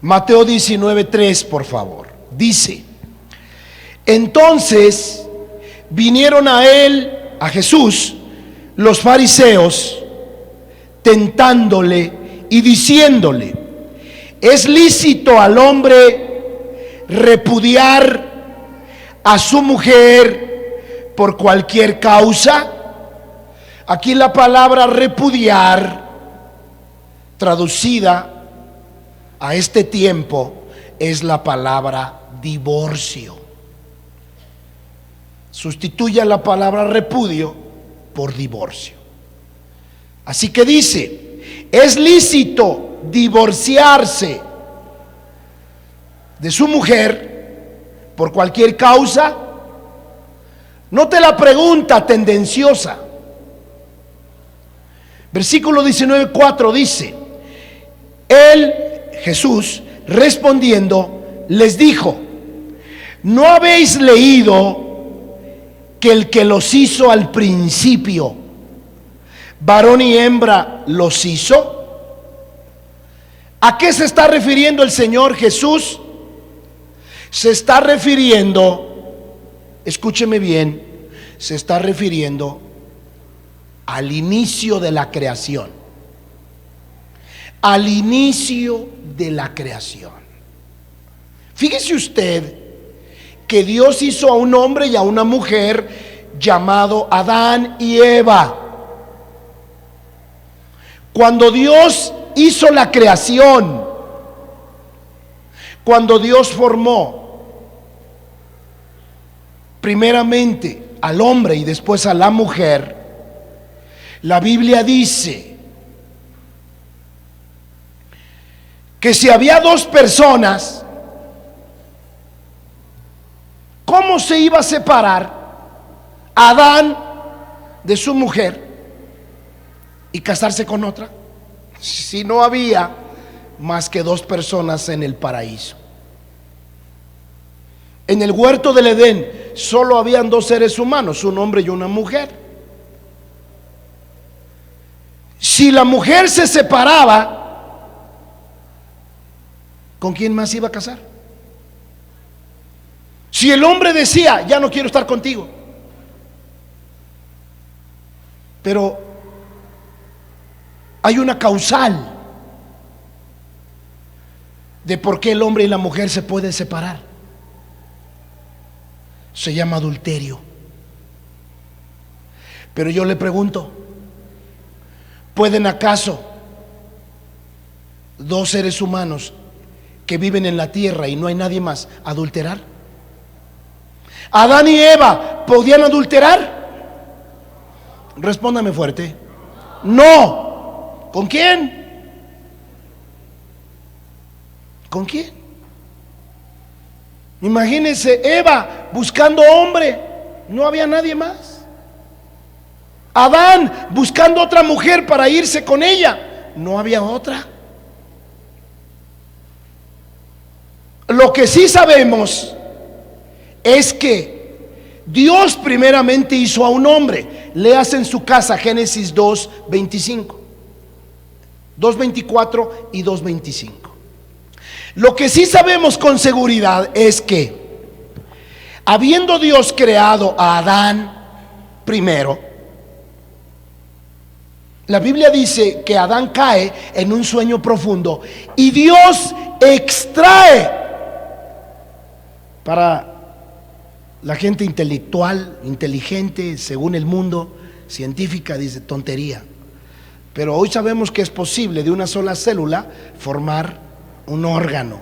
Mateo 19:3, por favor. Dice: entonces vinieron a él, a Jesús, los fariseos, tentándole y diciéndole: ¿es lícito al hombre repudiar a su mujer por cualquier causa? Aquí la palabra repudiar, traducida a este tiempo, es la palabra divorcio. Sustituya la palabra repudio por divorcio. Así que dice: ¿es lícito divorciarse de su mujer por cualquier causa? Note la pregunta tendenciosa. Versículo 19:4 dice: él, Jesús, respondiendo, les dijo: ¿no habéis leído que el que los hizo al principio, varón y hembra los hizo? ¿A qué se está refiriendo el Señor Jesús? Se está refiriendo, escúcheme bien, se está refiriendo al inicio de la creación. Al inicio de la creación. Fíjese usted que Dios hizo a un hombre y a una mujer llamado Adán y Eva. Cuando Dios hizo la creación, cuando Dios formó primeramente al hombre y después a la mujer, la Biblia dice que si había dos personas, ¿cómo se iba a separar Adán de su mujer y casarse con otra? Si no había más que dos personas en el paraíso. En el huerto del Edén solo habían dos seres humanos, un hombre y una mujer. Si la mujer se separaba, ¿con quién más iba a casar? Si el hombre decía: ya no quiero estar contigo, pero hay una causal de por qué el hombre y la mujer se pueden separar. Se llama adulterio. Pero yo le pregunto: ¿pueden acaso dos seres humanos que viven en la tierra y no hay nadie más adulterar? ¿Adán y Eva podían adulterar? Respóndame fuerte. No. ¿Con quién? ¿Con quién? Imagínense, Eva buscando hombre, no había nadie más. Adán buscando otra mujer para irse con ella, no había otra. Lo que sí sabemos es que Dios primeramente hizo a un hombre. Léase en su casa Génesis 2:25, 2:24 y 2:25. Lo que sí sabemos con seguridad es que, habiendo Dios creado a Adán primero, la Biblia dice que Adán cae en un sueño profundo y Dios extrae, para la gente intelectual, inteligente, según el mundo, científica, dice tontería, pero hoy sabemos que es posible de una sola célula formar un órgano.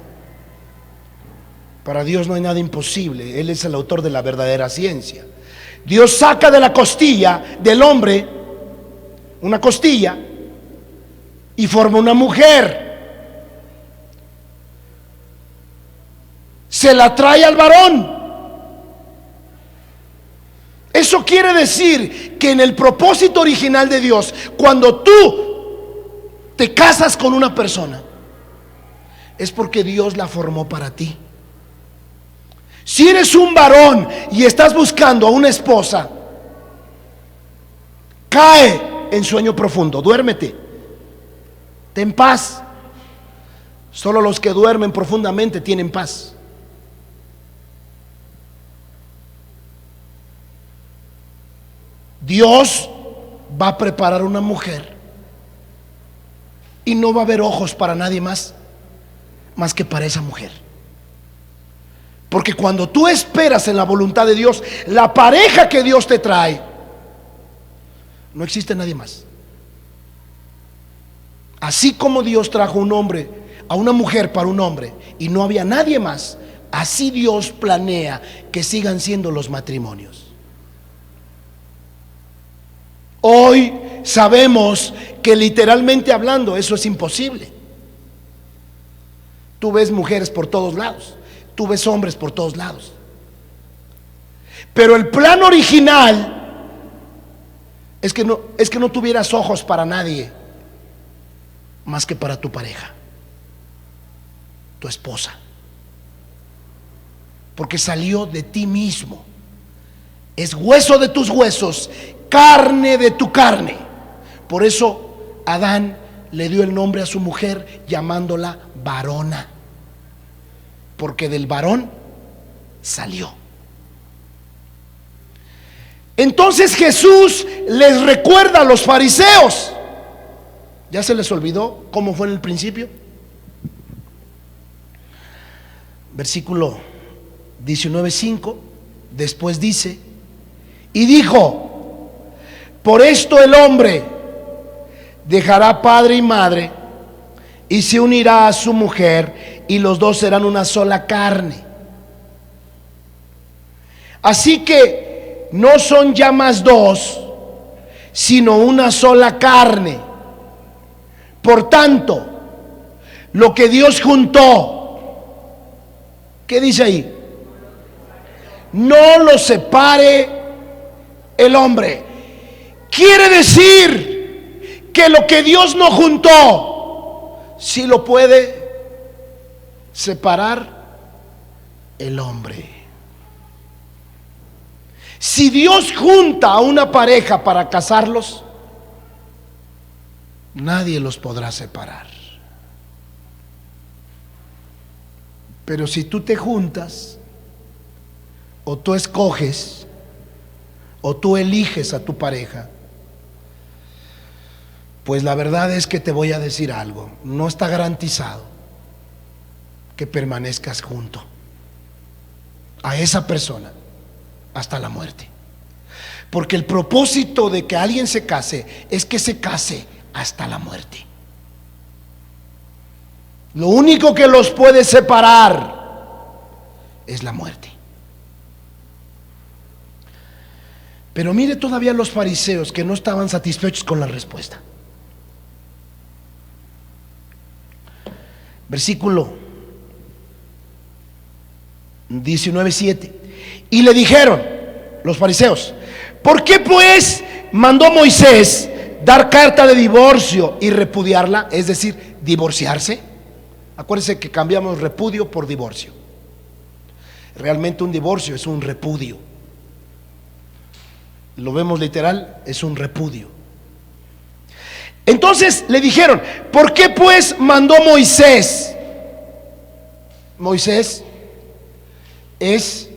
Para Dios no hay nada imposible. Él es el autor de la verdadera ciencia. Dios saca de la costilla del hombre una costilla y forma una mujer. Se la trae al varón. Eso quiere decir que en el propósito original de Dios, cuando tú te casas con una persona, es porque Dios la formó para ti. Si eres un varón y estás buscando a una esposa, cae en sueño profundo, duérmete, ten paz, Solo los que duermen profundamente tienen paz. Dios va a preparar una mujer y no va a haber ojos para nadie más que para esa mujer. Porque cuando tú esperas en la voluntad de Dios, la pareja que Dios te trae, no existe nadie más. Así como Dios trajo un hombre a una mujer para un hombre y no había nadie más, así Dios planea que sigan siendo los matrimonios. Hoy sabemos que literalmente hablando eso es imposible. Tú ves mujeres por todos lados, tú ves hombres por todos lados. Pero el plan original es que no tuvieras ojos para nadie más que para tu pareja, tu esposa, porque salió de ti mismo, es hueso de tus huesos, carne de tu carne. Por eso Adán le dio el nombre a su mujer llamándola varona, porque del varón salió. Entonces Jesús les recuerda a los fariseos. ¿Ya se les olvidó cómo fue en el principio? Versículo 19:5. Después dice: y dijo, por esto el hombre dejará padre y madre y se unirá a su mujer, y los dos serán una sola carne. Así que no son ya más dos, sino una sola carne. Por tanto, lo que Dios juntó, ¿qué dice ahí? No lo separe el hombre. Quiere decir que lo que Dios no juntó, sí lo puede separar el hombre. Si Dios junta a una pareja para casarlos, nadie los podrá separar. Pero si tú te juntas, o tú escoges, o tú eliges a tu pareja, pues la verdad es que te voy a decir algo: no está garantizado que permanezcas junto a esa persona hasta la muerte. Porque el propósito de que alguien se case es que se case hasta la muerte. Lo único que los puede separar es la muerte. Pero mire todavía los fariseos, que no estaban satisfechos con la respuesta. Versículo 19:7. Y le dijeron los fariseos: ¿por qué pues mandó Moisés dar carta de divorcio y repudiarla? Es decir, divorciarse. Acuérdense que cambiamos repudio por divorcio. Realmente un divorcio es un repudio. Lo vemos literal, es un repudio. Entonces le dijeron: ¿por qué pues mandó Moisés? Moisés es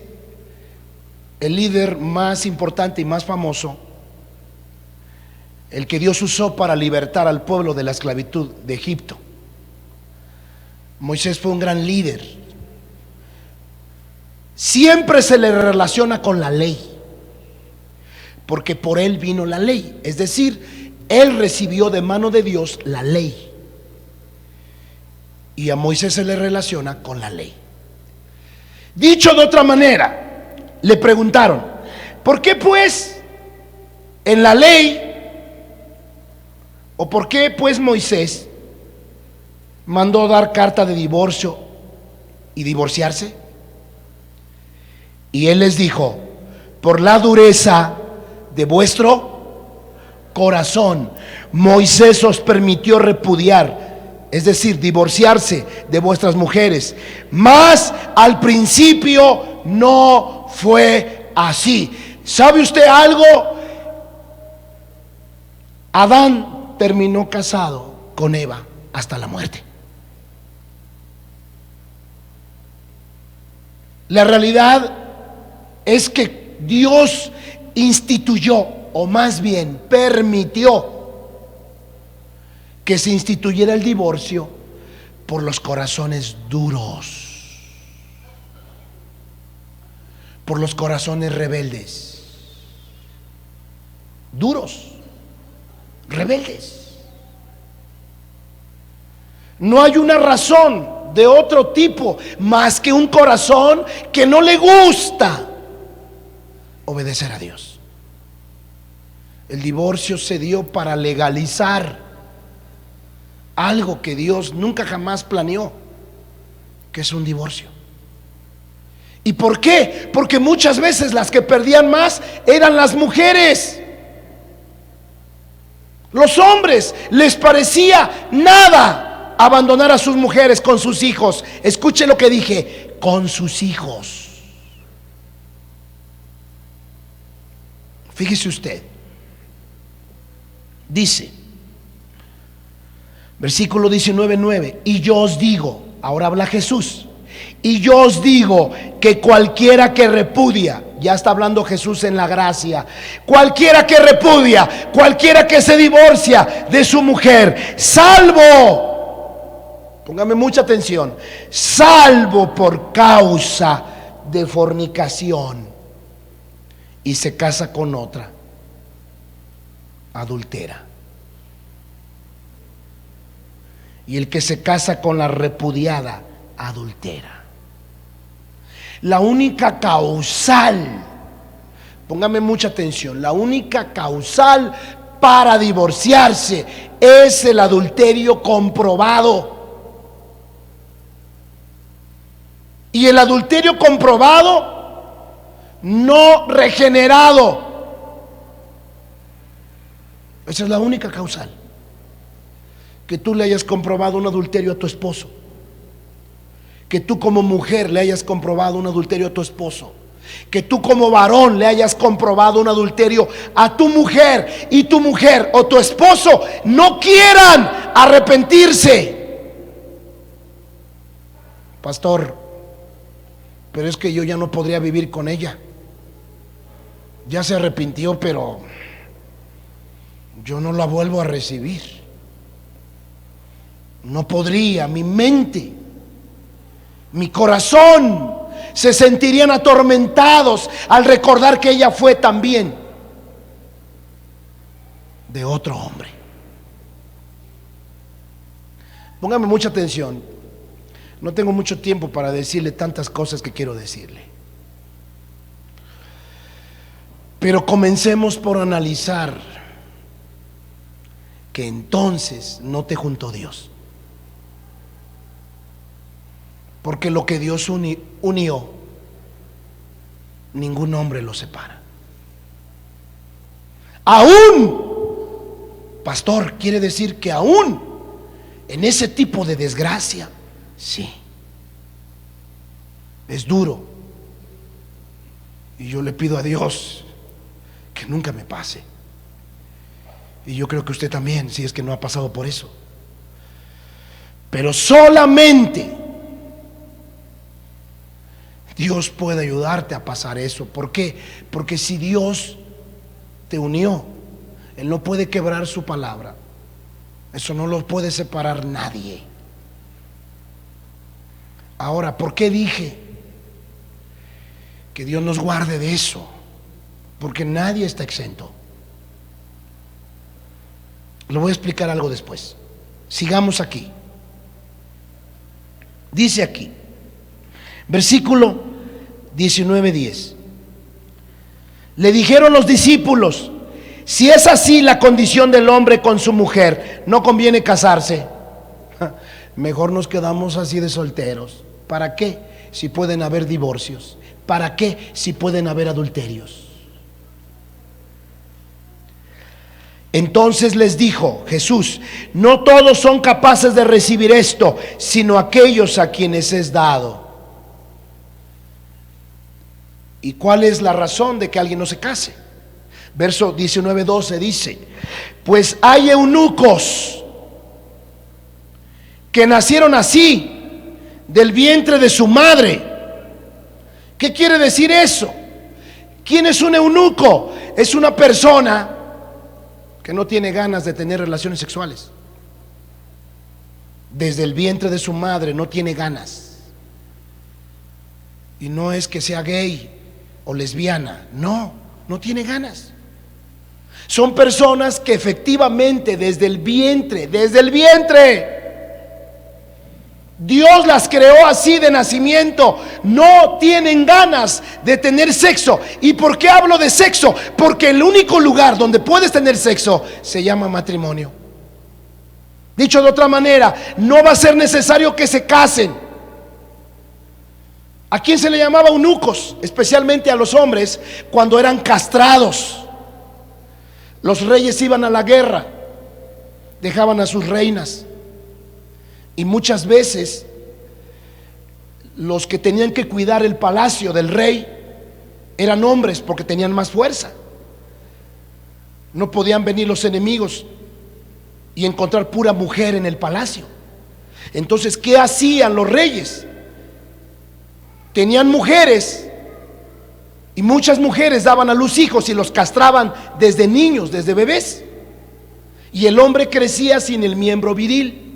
el líder más importante y más famoso, el que Dios usó para libertar al pueblo de la esclavitud de Egipto. Moisés fue un gran líder. Siempre se le relaciona con la ley, porque por él vino la ley. Es decir, él recibió de mano de Dios la ley, y a Moisés se le relaciona con la ley. Dicho de otra manera, le preguntaron: ¿por qué pues en la ley, o por qué pues Moisés mandó dar carta de divorcio y divorciarse? Y él les dijo: por la dureza de vuestro corazón, Moisés os permitió repudiar, es decir, divorciarse de vuestras mujeres, mas al principio no fue así. ¿Sabe usted algo? Adán terminó casado con Eva hasta la muerte. La realidad es que Dios instituyó, o más bien permitió, que se instituyera el divorcio por los corazones duros, por los corazones rebeldes, duros, rebeldes. No hay una razón de otro tipo más que un corazón que no le gusta obedecer a Dios. El divorcio se dio para legalizar algo que Dios nunca jamás planeó, que es un divorcio. ¿Y por qué? Porque muchas veces las que perdían más eran las mujeres. Los hombres les parecía nada abandonar a sus mujeres con sus hijos. Escuche lo que dije, con sus hijos. Fíjese usted, dice, versículo 19:9, y yo os digo, ahora habla Jesús, y yo os digo que cualquiera que repudia, ya está hablando Jesús en la gracia, cualquiera que repudia, cualquiera que se divorcia de su mujer, salvo, póngame mucha atención, salvo por causa de fornicación, y se casa con otra, adultera. Y el que se casa con la repudiada, adultera. La única causal, póngame mucha atención, la única causal para divorciarse es el adulterio comprobado. Y el adulterio comprobado, no regenerado. Esa es la única causal. Que tú le hayas comprobado un adulterio a tu esposo, que tú como mujer le hayas comprobado un adulterio a tu esposo, que tú como varón le hayas comprobado un adulterio a tu mujer, y tu mujer o tu esposo no quieran arrepentirse. Pastor, pero es que yo ya no podría vivir con ella. Ya se arrepintió, pero yo no la vuelvo a recibir. No podría, mi mente, mi corazón se sentirían atormentados al recordar que ella fue también de otro hombre. Póngame mucha atención. No tengo mucho tiempo para decirle tantas cosas que quiero decirle. Pero comencemos por analizar que entonces no te juntó Dios. Porque lo que Dios unió, ningún hombre lo separa. Aún, pastor, quiere decir que aún en ese tipo de desgracia, sí, es duro. Y yo le pido a Dios que nunca me pase. Y yo creo que usted también, si es que no ha pasado por eso. Pero solamente Dios puede ayudarte a pasar eso. ¿Por qué? Porque si Dios te unió, Él no puede quebrar su palabra. Eso no lo puede separar nadie. Ahora, ¿por qué dije que Dios nos guarde de eso? Porque nadie está exento. Lo voy a explicar algo después. Sigamos aquí. Dice aquí, versículo 19:10. Le dijeron los discípulos: si es así la condición del hombre con su mujer, no conviene casarse. Mejor nos quedamos así de solteros. ¿Para qué? Si pueden haber divorcios. ¿Para qué? Si pueden haber adulterios. Entonces les dijo Jesús: no todos son capaces de recibir esto, sino aquellos a quienes es dado. ¿Y cuál es la razón de que alguien no se case? Verso 19:12 dice: pues hay eunucos que nacieron así del vientre de su madre, ¿Qué quiere decir eso? ¿Quién es un eunuco? Es una persona que no tiene ganas de tener relaciones sexuales. Desde el vientre de su madre no tiene ganas. Y no es que sea gay o lesbiana, no, no tiene ganas. Son personas que efectivamente desde el vientre, Dios las creó así de nacimiento, no tienen ganas de tener sexo. ¿Y por qué hablo de sexo? Porque el único lugar donde puedes tener sexo se llama matrimonio. Dicho de otra manera, no va a ser necesario que se casen. ¿A quién se le llamaba eunucos? Especialmente a los hombres cuando eran castrados. Los reyes iban a la guerra, dejaban a sus reinas, y muchas veces los que tenían que cuidar el palacio del rey eran hombres porque tenían más fuerza. No podían venir los enemigos y encontrar pura mujer en el palacio. Entonces, ¿qué hacían los reyes? Tenían mujeres, y muchas mujeres daban a luz hijos y los castraban desde niños, desde bebés. Y el hombre crecía sin el miembro viril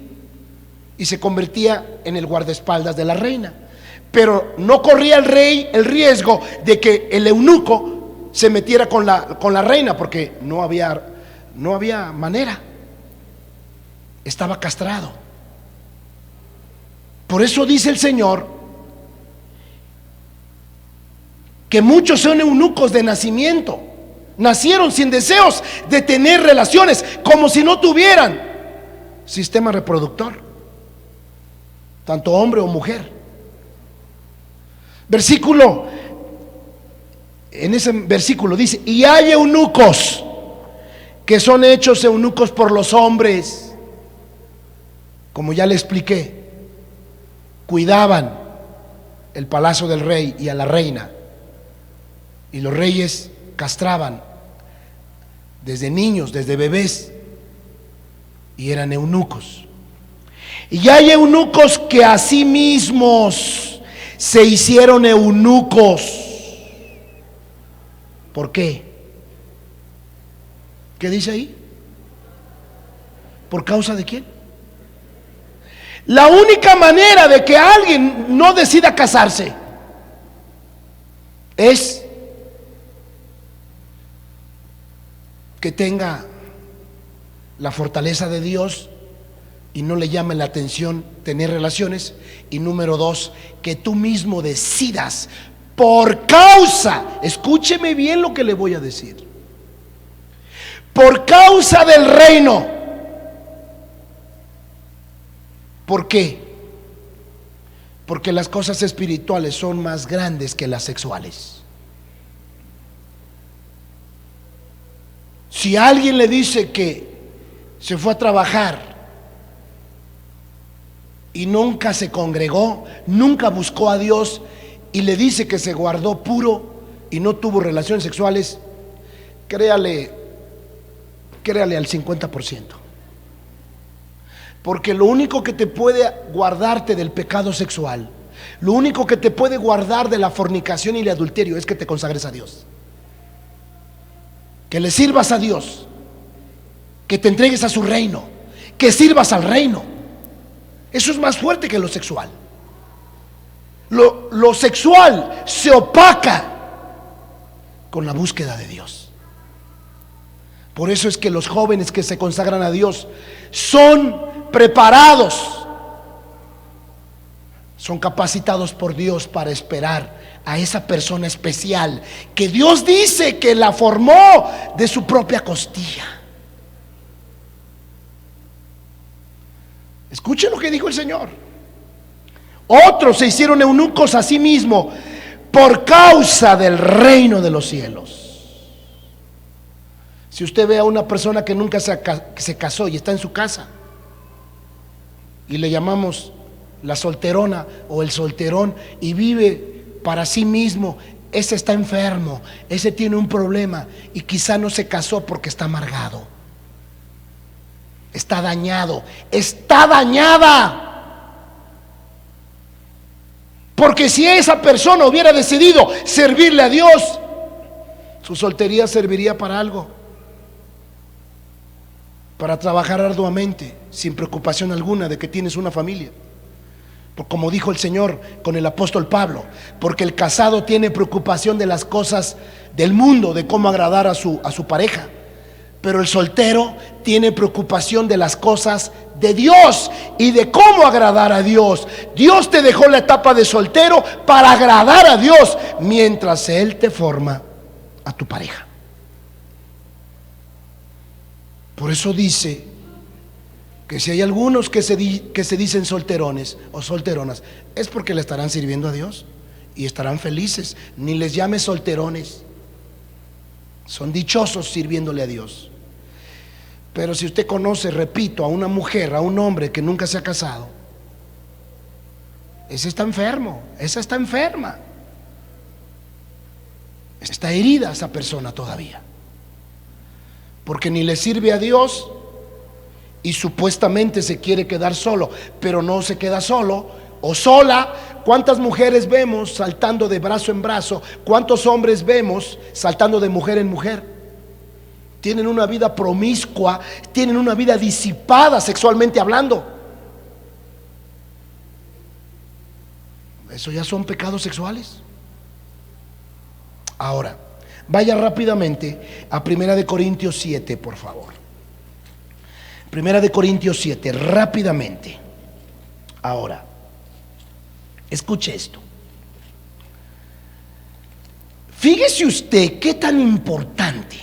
y se convertía en el guardaespaldas de la reina. Pero no corría el rey el riesgo de que el eunuco se metiera con la reina, porque no había manera. Estaba castrado. Por eso dice el Señor que muchos son eunucos de nacimiento. Nacieron sin deseos de tener relaciones, como si no tuvieran sistema reproductor, tanto hombre o mujer. En ese versículo dice: y hay eunucos que son hechos eunucos por los hombres. Como ya le expliqué, cuidaban el palacio del rey y a la reina, y los reyes castraban desde niños, desde bebés, y eran eunucos. Y hay eunucos que a sí mismos se hicieron eunucos. ¿Por qué? ¿Qué dice ahí? ¿Por causa de quién? La única manera de que alguien no decida casarse es que tenga la fortaleza de Dios y no le llame la atención tener relaciones. Y número dos, que tú mismo decidas por causa, escúcheme bien lo que le voy a decir, por causa del reino. ¿Por qué? Porque las cosas espirituales son más grandes que las sexuales. Si alguien le dice que se fue a trabajar y nunca se congregó, nunca buscó a Dios, y le dice que se guardó puro y no tuvo relaciones sexuales, créale al 50%. Porque lo único que te puede guardarte del pecado sexual, lo único que te puede guardar de la fornicación y el adulterio, es que te consagres a Dios, que le sirvas a Dios, que te entregues a su reino, que sirvas al reino. Eso es más fuerte que lo sexual. Lo sexual se opaca con la búsqueda de Dios. Por eso es que los jóvenes que se consagran a Dios son preparados, son capacitados por Dios para esperar a esa persona especial que Dios dice que la formó de su propia costilla. Escuchen lo que dijo el Señor. Otros se hicieron eunucos a sí mismo por causa del reino de los cielos. Si usted ve a una persona que nunca se casó y está en su casa, y le llamamos la solterona o el solterón, y vive para sí mismo, ese está enfermo, ese tiene un problema, y quizá no se casó porque está amargado, está dañado, está dañada. Porque si esa persona hubiera decidido servirle a Dios, su soltería serviría para algo, para trabajar arduamente, sin preocupación alguna de que tienes una familia. Como dijo el Señor con el apóstol Pablo, porque el casado tiene preocupación de las cosas del mundo, de cómo agradar a su pareja, pero el soltero tiene preocupación de las cosas de Dios y de cómo agradar a Dios. Dios te dejó la etapa de soltero para agradar a Dios, mientras Él te forma a tu pareja. Por eso dice que si hay algunos que se dicen solterones o solteronas, es porque le estarán sirviendo a Dios y estarán felices. Ni les llames solterones, son dichosos sirviéndole a Dios. Pero si usted conoce, repito, a una mujer, a un hombre que nunca se ha casado, ese está enfermo, esa está enferma, está herida esa persona todavía, porque ni le sirve a Dios y supuestamente se quiere quedar solo, pero no se queda solo o sola. ¿Cuántas mujeres vemos saltando de brazo en brazo? ¿Cuántos hombres vemos saltando de mujer en mujer? Tienen una vida promiscua, tienen una vida disipada sexualmente hablando. Eso ya son pecados sexuales. Ahora, vaya rápidamente a 1 Corintios 7, por favor. 1 Corintios 7, rápidamente. Ahora, escuche esto. Fíjese usted qué tan importante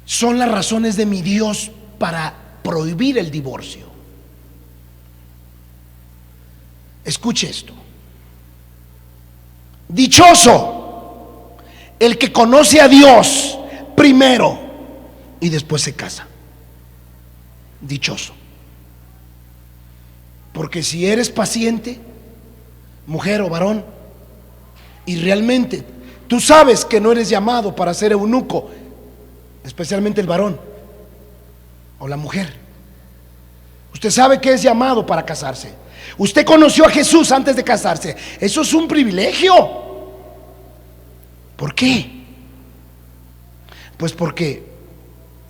son las razones de mi Dios para prohibir el divorcio. Escuche esto. Dichoso el que conoce a Dios primero y después se casa. Dichoso. Porque si eres paciente, mujer o varón, y realmente tú sabes que no eres llamado para ser eunuco, especialmente el varón o la mujer, usted sabe que es llamado para casarse. Usted conoció a Jesús antes de casarse. Eso es un privilegio. ¿Por qué? Pues porque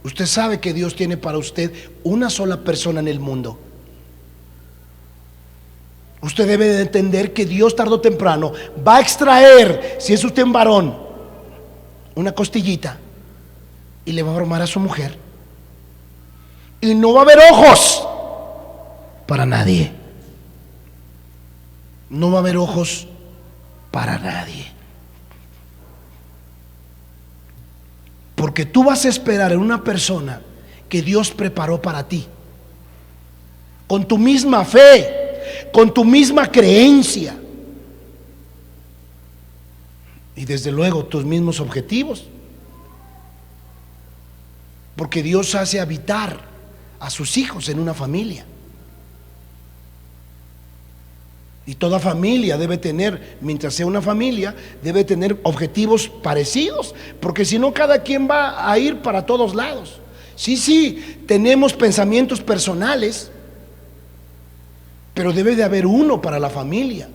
usted sabe que Dios tiene para usted una sola persona en el mundo. Usted debe de entender que Dios tarde o temprano va a extraer, si es usted un varón, una costillita y le va a formar a su mujer, y no va a haber ojos para nadie. No va a haber ojos para nadie, porque tú vas a esperar en una persona que Dios preparó para ti, con tu misma fe, con tu misma creencia y desde luego tus mismos objetivos, porque Dios hace habitar a sus hijos en una familia. Y toda familia debe tener, mientras sea una familia, debe tener objetivos parecidos, porque si no cada quien va a ir para todos lados. Sí, tenemos pensamientos personales, pero debe de haber uno para la familia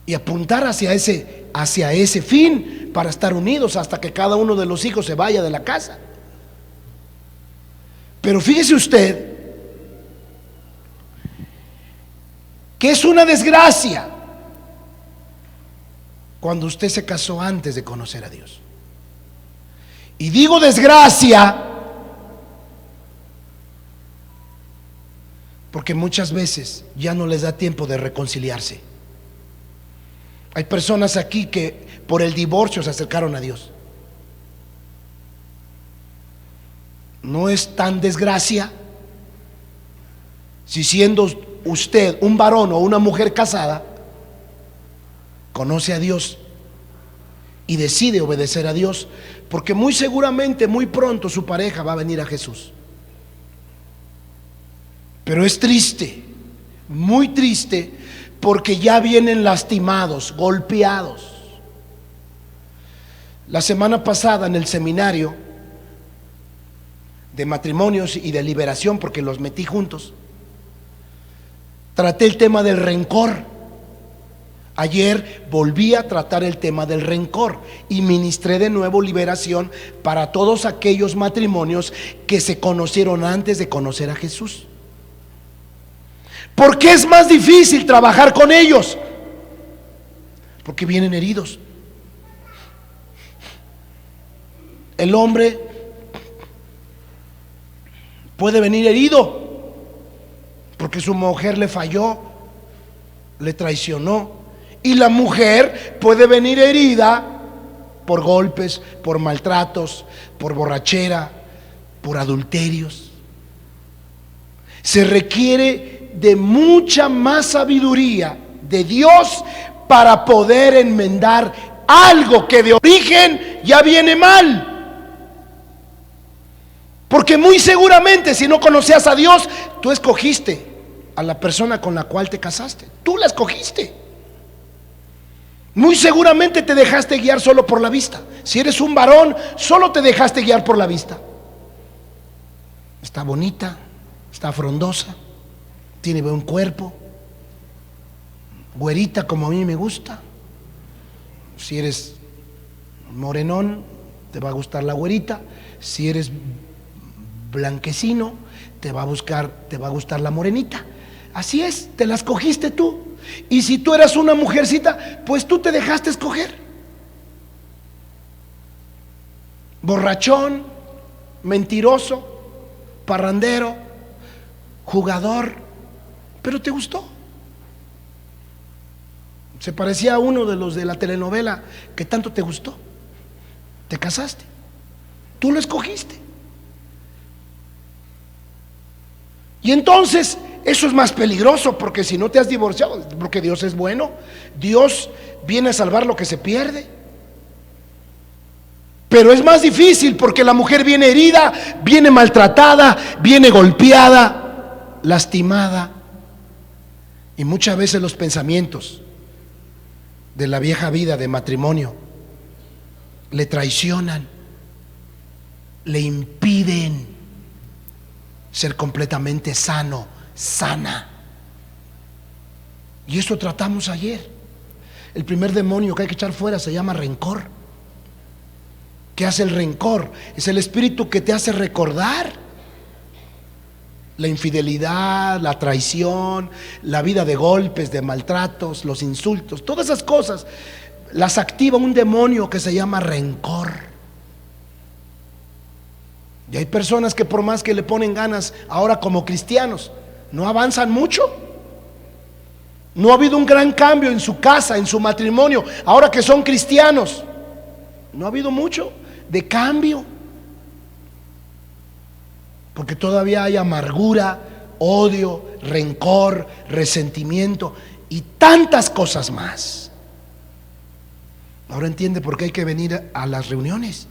y apuntar hacia ese fin, para estar unidos hasta que cada uno de los hijos se vaya de la casa. Pero fíjese usted que es una desgracia cuando usted se casó antes de conocer a Dios. Y digo desgracia porque muchas veces ya no les da tiempo de reconciliarse. Hay personas aquí que por el divorcio se acercaron a Dios. ¿No es tan desgracia si siendo usted un varón o una mujer casada conoce a Dios y decide obedecer a Dios? Porque muy seguramente muy pronto su pareja va a venir a Jesús. Pero es triste, muy triste, porque ya vienen lastimados, golpeados. La semana pasada en el seminario de matrimonios y de liberación, porque los metí juntos, traté el tema del rencor. Ayer volví a tratar el tema del rencor y ministré de nuevo liberación para todos aquellos matrimonios que se conocieron antes de conocer a Jesús. ¿Por qué es más difícil trabajar con ellos? Porque vienen heridos. El hombre puede venir herido porque su mujer le falló, le traicionó. Y la mujer puede venir herida por golpes, por maltratos, por borrachera, por adulterios. Se requiere de mucha más sabiduría de Dios para poder enmendar algo que de origen ya viene mal. Porque muy seguramente, si no conocías a Dios, tú escogiste a la persona con la cual te casaste. Tú la escogiste. Muy seguramente te dejaste guiar solo por la vista. Si eres un varón, solo te dejaste guiar por la vista. Está bonita, está frondosa, tiene buen cuerpo, güerita como a mí me gusta. Si eres morenón, te va a gustar la güerita. Si eres blanquecino, te va a gustar la morenita. Así es, te la escogiste tú. Y si tú eras una mujercita, pues tú te dejaste escoger. Borrachón, mentiroso, parrandero, jugador, pero te gustó. Se parecía a uno de los de la telenovela que tanto te gustó. Te casaste. Tú lo escogiste. Y entonces eso es más peligroso, porque si no te has divorciado, porque Dios es bueno, Dios viene a salvar lo que se pierde. Pero es más difícil porque la mujer viene herida, viene maltratada, viene golpeada, lastimada. Y muchas veces los pensamientos de la vieja vida de matrimonio le traicionan, le impiden ser completamente sano, sana. Y eso tratamos ayer. El primer demonio que hay que echar fuera se llama rencor. ¿Qué hace el rencor? Es el espíritu que te hace recordar la infidelidad, la traición, la vida de golpes, de maltratos, los insultos, todas esas cosas las activa un demonio que se llama rencor. Y hay personas que por más que le ponen ganas ahora como cristianos, no avanzan mucho. No ha habido un gran cambio en su casa, en su matrimonio, ahora que son cristianos. No ha habido mucho de cambio, porque todavía hay amargura, odio, rencor, resentimiento y tantas cosas más. Ahora entiende por qué hay que venir a las reuniones,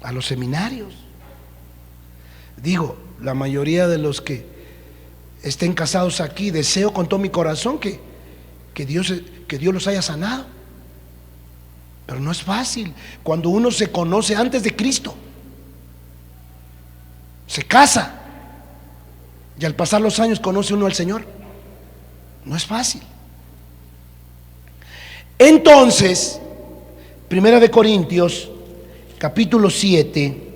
a los seminarios. Digo, la mayoría de los que estén casados aquí, deseo con todo mi corazón que Dios los haya sanado. Pero no es fácil cuando uno se conoce antes de Cristo, se casa y al pasar los años conoce uno al Señor. No es fácil. Entonces, Primera de Corintios capítulo 7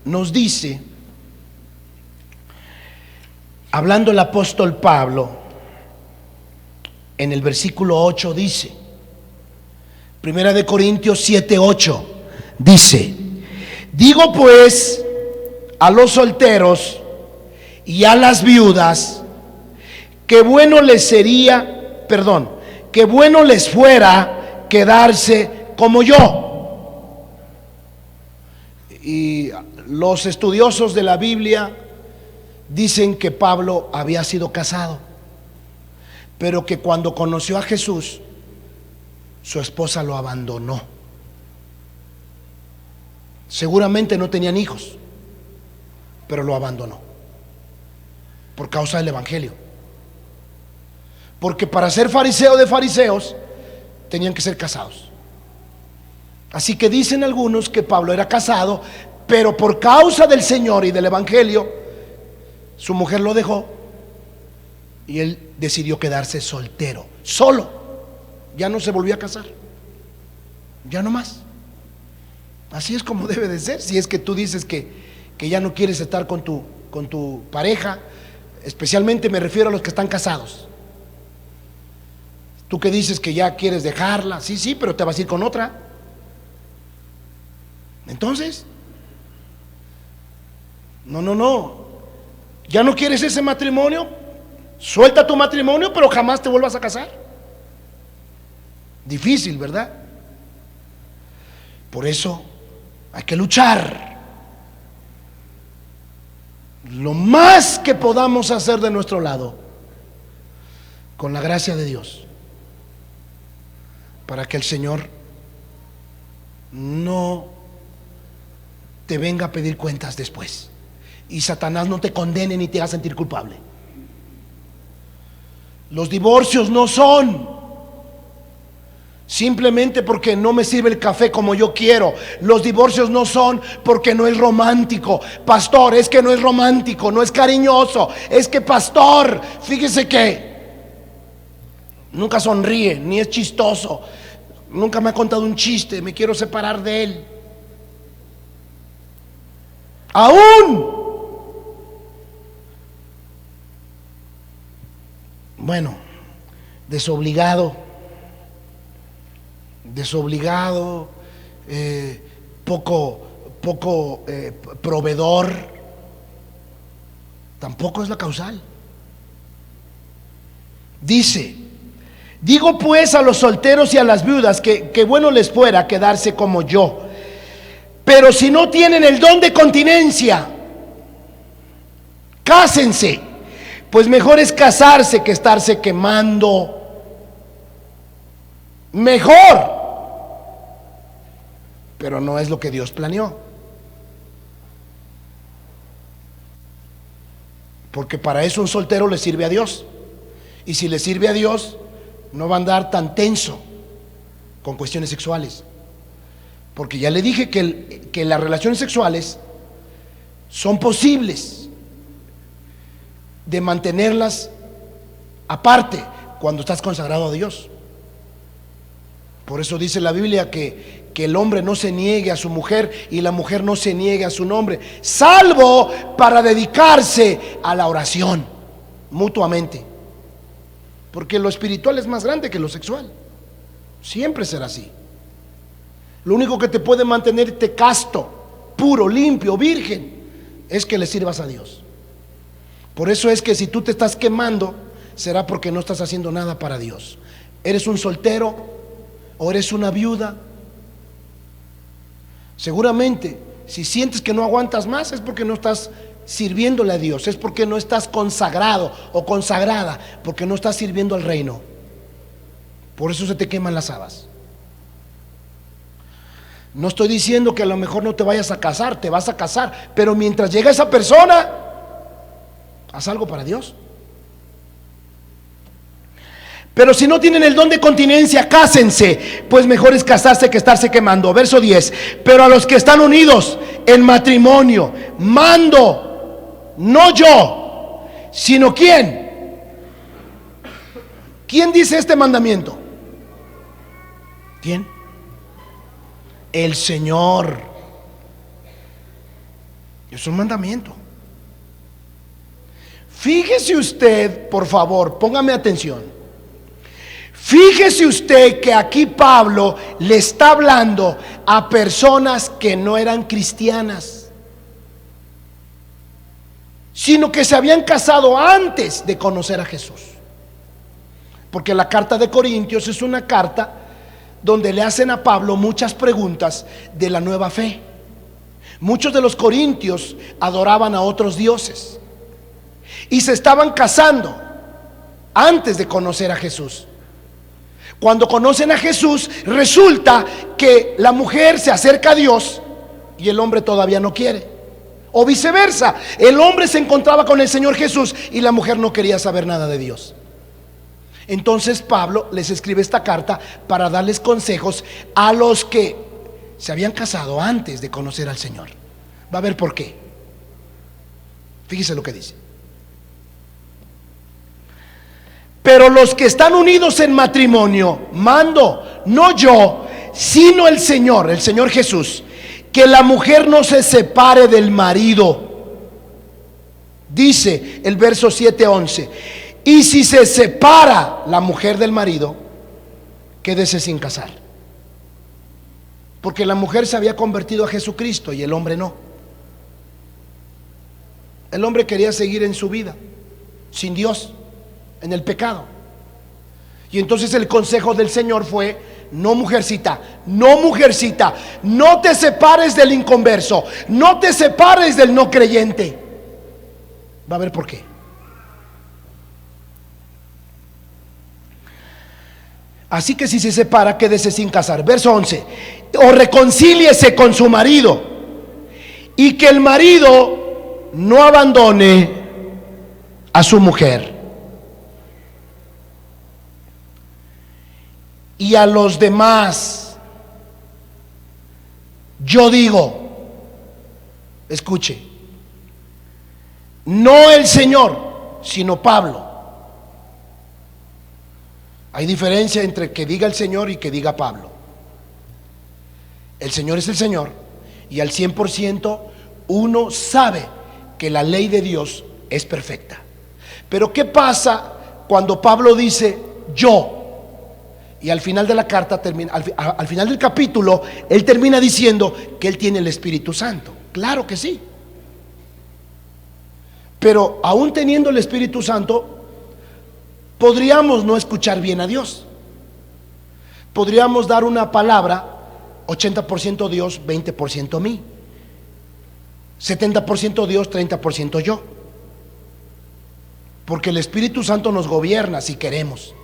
nos dice, hablando el apóstol Pablo, en el versículo 8 dice, Primera de Corintios 7:8 dice: digo pues a los solteros y a las viudas que bueno les fuera quedarse como yo. Y los estudiosos de la Biblia dicen que Pablo había sido casado, pero que cuando conoció a Jesús, su esposa lo abandonó. Seguramente no tenían hijos, pero lo abandonó por causa del evangelio. Porque para ser fariseo de fariseos tenían que ser casados. Así que dicen algunos que Pablo era casado, pero por causa del Señor y del evangelio, su mujer lo dejó y él decidió quedarse soltero, solo. Ya no se volvió a casar, ya no más. Así es como debe de ser. Si es que tú dices que ya no quieres estar con tu pareja, especialmente me refiero a los que están casados. Tú que dices que ya quieres dejarla, sí, pero te vas a ir con otra. Entonces, no. ¿Ya no quieres ese matrimonio? Suelta tu matrimonio, pero jamás te vuelvas a casar. Difícil, ¿verdad? Por eso hay que luchar lo más que podamos hacer de nuestro lado, con la gracia de Dios, para que el Señor no te venga a pedir cuentas después y Satanás no te condene ni te haga sentir culpable. Los divorcios no son simplemente porque no me sirve el café como yo quiero. Los divorcios no son porque no es romántico. Pastor, es que no es romántico, no es cariñoso. Es que pastor, fíjese que nunca sonríe, ni es chistoso, nunca me ha contado un chiste, me quiero separar de él. Aún, bueno, desobligado, poco proveedor, tampoco es la causal. Dice: digo pues a los solteros y a las viudas que bueno les fuera quedarse como yo, pero si no tienen el don de continencia, cásense, pues mejor es casarse que estarse quemando. Mejor, pero no es lo que Dios planeó, porque para eso un soltero le sirve a Dios, y si le sirve a Dios no va a andar tan tenso con cuestiones sexuales, porque ya le dije que las relaciones sexuales son posibles de mantenerlas aparte cuando estás consagrado a Dios. Por eso dice la Biblia que el hombre no se niegue a su mujer y la mujer no se niegue a su hombre, salvo para dedicarse a la oración mutuamente, porque lo espiritual es más grande que lo sexual. Siempre será así. Lo único que te puede mantenerte casto, puro, limpio, virgen, es que le sirvas a Dios. Por eso es que si tú te estás quemando, será porque no estás haciendo nada para Dios. Eres un soltero o eres una viuda. Seguramente si sientes que no aguantas más es porque no estás sirviéndole a Dios, es porque no estás consagrado o consagrada, porque no estás sirviendo al reino. Por eso se te queman las habas. No estoy diciendo que a lo mejor no te vayas a casar, te vas a casar, pero mientras llega esa persona, haz algo para Dios. Pero si no tienen el don de continencia, cásense, pues mejor es casarse que estarse quemando. Verso 10: pero a los que están unidos en matrimonio, mando, no yo, sino ¿quién? ¿Quién dice este mandamiento? ¿Quién? El Señor. Es un mandamiento. Fíjese usted, por favor, póngame atención. Fíjese usted que aquí Pablo le está hablando a personas que no eran cristianas, sino que se habían casado antes de conocer a Jesús. Porque la carta de Corintios es una carta donde le hacen a Pablo muchas preguntas de la nueva fe. Muchos de los corintios adoraban a otros dioses y se estaban casando antes de conocer a Jesús. Cuando conocen a Jesús, resulta que la mujer se acerca a Dios y el hombre todavía no quiere, o viceversa, el hombre se encontraba con el Señor Jesús y la mujer no quería saber nada de Dios. Entonces Pablo les escribe esta carta para darles consejos a los que se habían casado antes de conocer al Señor. Va a ver por qué. Fíjese lo que dice. Pero los que están unidos en matrimonio, mando, no yo, sino el Señor Jesús, que la mujer no se separe del marido. Dice el verso 7:11, y si se separa la mujer del marido, quédese sin casar. Porque la mujer se había convertido a Jesucristo y el hombre no. El hombre quería seguir en su vida, sin Dios, en el pecado. Y entonces el consejo del Señor fue: no, mujercita, no, mujercita, no te separes del inconverso, no te separes del no creyente. Va a ver por qué. Así que si se separa, quédese sin casar. Verso 11, o reconcíliese con su marido, y que el marido no abandone a su mujer. Y a los demás yo digo, escuche, no el Señor, sino Pablo. Hay diferencia entre que diga el Señor y que diga Pablo. El Señor es el Señor, y al 100% uno sabe que la ley de Dios es perfecta. Pero ¿qué pasa cuando Pablo dice yo? Y al final de la carta termina, al final del capítulo, él termina diciendo que él tiene el Espíritu Santo. Claro que sí. Pero aún teniendo el Espíritu Santo, podríamos no escuchar bien a Dios. Podríamos dar una palabra, 80% Dios, 20% mí, 70% Dios, 30% yo. Porque el Espíritu Santo nos gobierna si queremos.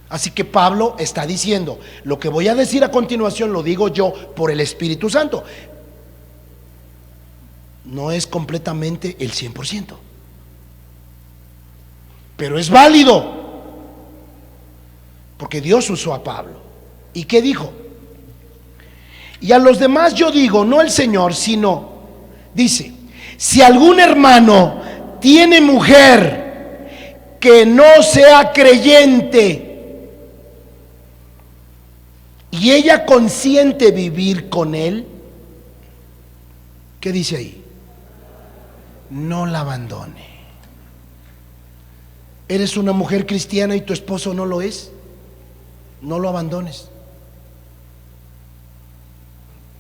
Así que Pablo está diciendo: lo que voy a decir a continuación lo digo yo por el Espíritu Santo. No es completamente el 100%, pero es válido, porque Dios usó a Pablo. ¿Y qué dijo? Y a los demás yo digo, no el Señor, sino, dice, si algún hermano tiene mujer que no sea creyente y ella consiente vivir con él, ¿qué dice ahí? No la abandone. ¿Eres una mujer cristiana y tu esposo no lo es? No lo abandones.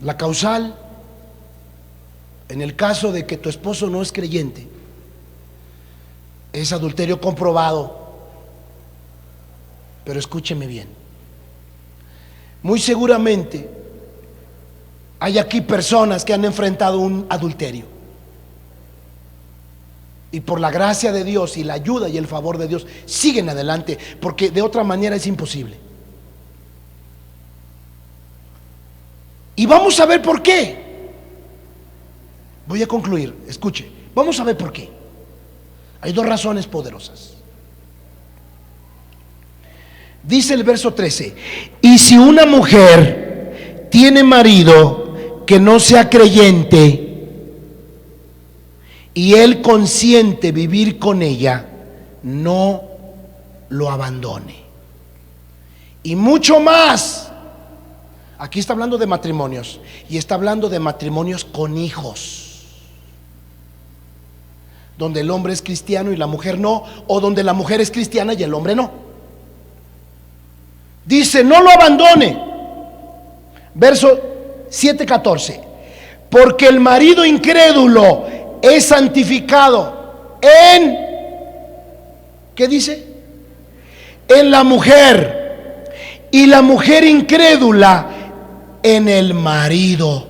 La causal, en el caso de que tu esposo no es creyente, es adulterio comprobado. Pero escúcheme bien. Muy seguramente hay aquí personas que han enfrentado un adulterio, y por la gracia de Dios y la ayuda y el favor de Dios siguen adelante, porque de otra manera es imposible. Y vamos a ver por qué. Voy a concluir, escuche, vamos a ver por qué. Hay dos razones poderosas. Dice el verso 13: y si una mujer tiene marido que no sea creyente y él consiente vivir con ella, no lo abandone. Y mucho más, aquí está hablando de matrimonios, y está hablando de matrimonios con hijos, donde el hombre es cristiano y la mujer no, o donde la mujer es cristiana y el hombre no. Dice, no lo abandone. Verso 7:14, porque el marido incrédulo es santificado en, ¿qué dice? En la mujer, y la mujer incrédula en el marido.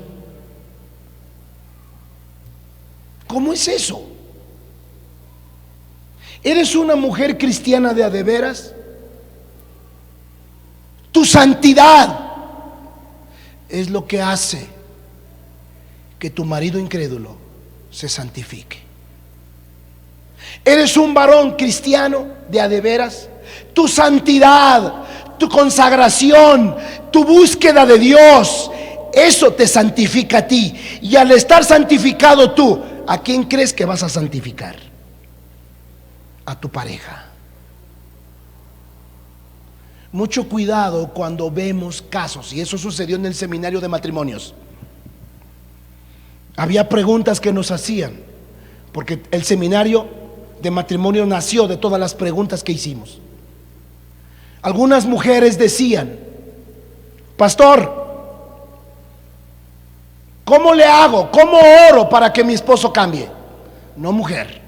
¿Cómo es eso? ¿Eres una mujer cristiana de a de veras? Tu santidad es lo que hace que tu marido incrédulo se santifique. ¿Eres un varón cristiano de a de veras? Tu santidad, tu consagración, tu búsqueda de Dios, eso te santifica a ti. Y al estar santificado tú, ¿a quién crees que vas a santificar? A tu pareja. mucho cuidado cuando vemos casos, y eso sucedió en el seminario de matrimonios. Había preguntas que nos hacían, porque el seminario de matrimonio nació de todas las preguntas que hicimos. Algunas mujeres decían: pastor, ¿cómo le hago? ¿Cómo oro para que mi esposo cambie? No, mujer.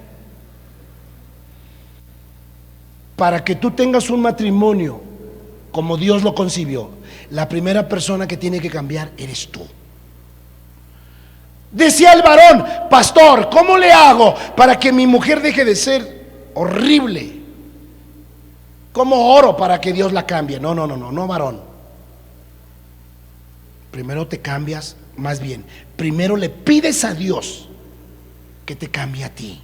Para que tú tengas un matrimonio como Dios lo concibió, la primera persona que tiene que cambiar eres tú. Decía el varón: pastor, ¿cómo le hago para que mi mujer deje de ser horrible? ¿Cómo oro para que Dios la cambie? No, varón. Primero te cambias, más bien, primero le pides a Dios que te cambie a ti.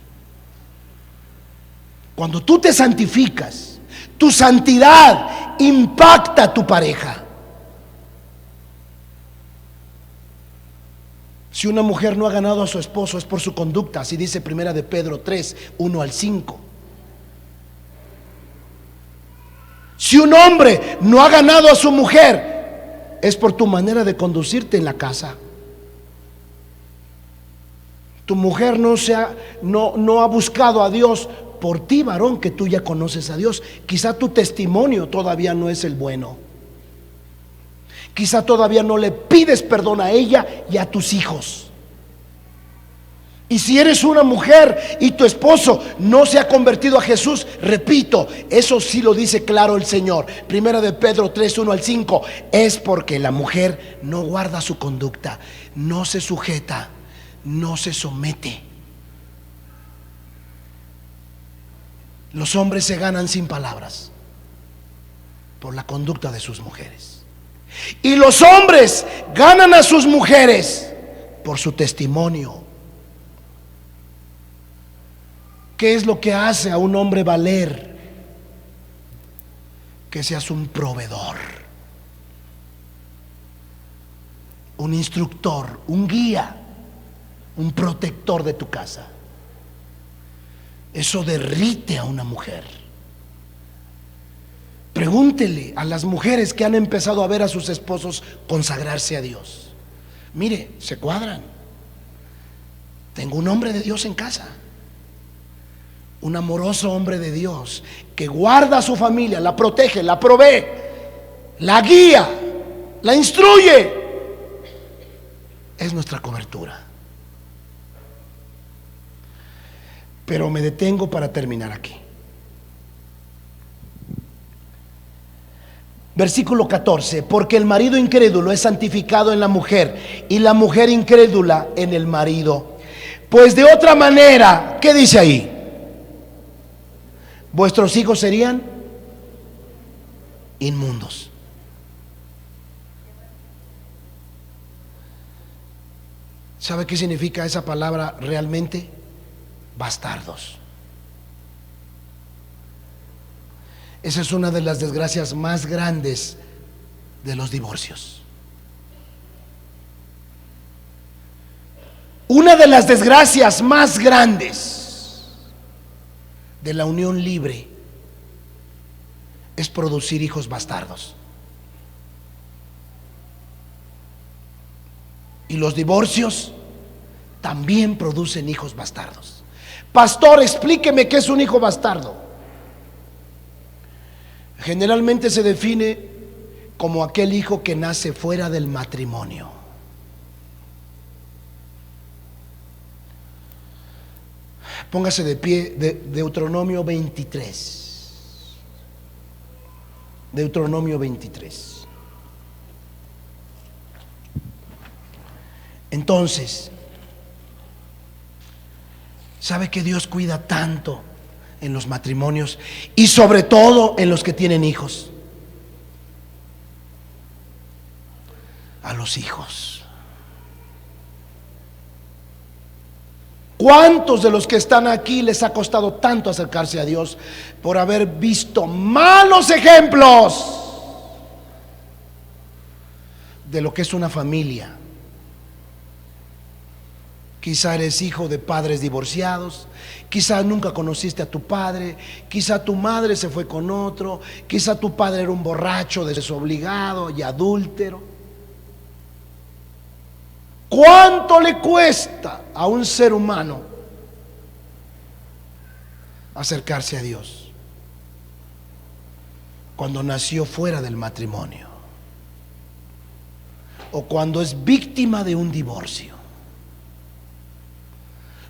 Cuando tú te santificas, tu santidad impacta a tu pareja. Si una mujer no ha ganado a su esposo es por su conducta, así dice Primera de Pedro 3, 1 al 5. Si un hombre no ha ganado a su mujer, es por tu manera de conducirte en la casa. Tu mujer no ha buscado a Dios por ti, varón, que tú ya conoces a Dios. Quizá tu testimonio todavía no es el bueno. Quizá todavía no le pides perdón a ella y a tus hijos. Y si eres una mujer y tu esposo no se ha convertido a Jesús, repito, eso sí lo dice claro el Señor. Primera de Pedro 3, 1 al 5. Es porque la mujer no guarda su conducta, no se sujeta, no se somete. Los hombres se ganan sin palabras por la conducta de sus mujeres. Y los hombres ganan a sus mujeres por su testimonio. ¿Qué es lo que hace a un hombre valer? Que seas un proveedor, un instructor, un guía, un protector de tu casa. Eso derrite a una mujer. Pregúntele a las mujeres que han empezado a ver a sus esposos consagrarse a Dios. Mire, se cuadran. Tengo un hombre de Dios en casa, un amoroso hombre de Dios que guarda a su familia, la protege, la provee, la guía, la instruye. Es nuestra cobertura. Pero me detengo para terminar aquí. Versículo 14: porque el marido incrédulo es santificado en la mujer, y la mujer incrédula en el marido. Pues de otra manera, ¿qué dice ahí? Vuestros hijos serían inmundos. ¿Sabe qué significa esa palabra realmente? Bastardos. Esa es una de las desgracias más grandes de los divorcios. Una de las desgracias más grandes de la unión libre es producir hijos bastardos. Y los divorcios también producen hijos bastardos. Pastor, explíqueme qué es un hijo bastardo. Generalmente se define como aquel hijo que nace fuera del matrimonio. Póngase de pie, Deuteronomio 23. Deuteronomio 23. Entonces, ¿sabe que Dios cuida tanto en los matrimonios y sobre todo en los que tienen hijos? A los hijos. ¿Cuántos de los que están aquí les ha costado tanto acercarse a Dios por haber visto malos ejemplos de lo que es una familia Quizá eres hijo de padres divorciados, quizá nunca conociste a tu padre, quizá tu madre se fue con otro, quizá tu padre era un borracho desobligado y adúltero. ¿Cuánto le cuesta a un ser humano acercarse a Dios cuando nació fuera del matrimonio o cuando es víctima de un divorcio?